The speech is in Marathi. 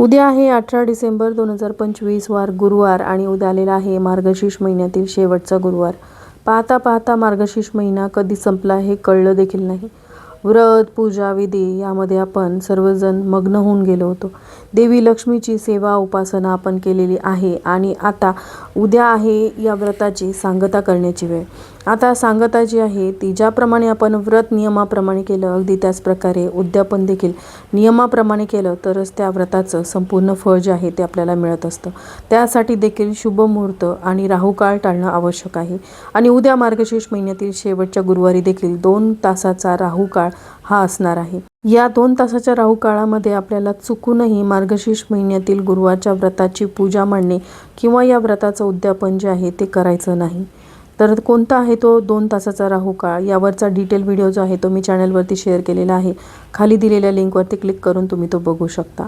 उद्या आहे 18 डिसेंबर 2025 वार गुरुवार आणि उद्या आलेला आहे मार्गशीर्ष महिन्यातील शेवटचा गुरुवार। पाहता पाहता मार्गशीर्ष महिना कधी संपला हे कळलं देखील नाही। व्रत पूजा विधी यामध्ये आपण सर्वजण मग्न होऊन गेलो होतो। देवी लक्ष्मीची सेवा उपासना आपण केलेली आहे आणि आता उद्या आहे या व्रताची सांगता करण्याची वेळ। आता सांगता जी आहे ती ज्याप्रमाणे आपण व्रत नियमाप्रमाणे केलं अगदी त्याच प्रकारे उद्यापन देखील नियमाप्रमाणे केलं तरच त्या व्रताचं संपूर्ण फळ जे आहे ते आपल्याला मिळत असतं। त्यासाठी देखील शुभ मुहूर्त आणि राहुकाळ टाळणं आवश्यक आहे। आणि उद्या मार्गशीर्ष महिन्यातील शेवटच्या गुरुवारी देखील 2 तासाचा राहुकाळ हा असणार आहे। या 2 तासाच्या राहुकाळामध्ये आपल्याला चुकूनही मार्गशीर्ष महिन्यातील गुरुवारच्या व्रताची पूजा मांडणे किंवा या व्रताचं उद्यापन जे आहे ते करायचं नाही। तर कोणता आहे तो 2 तासाचा राहुकाळ यावरचा डिटेल व्हिडिओ जो आहे तो मी चॅनलवरती शेअर केलेला आहे। खाली दिलेल्या लिंकवरती क्लिक करून तुम्ही तो बघू शकता।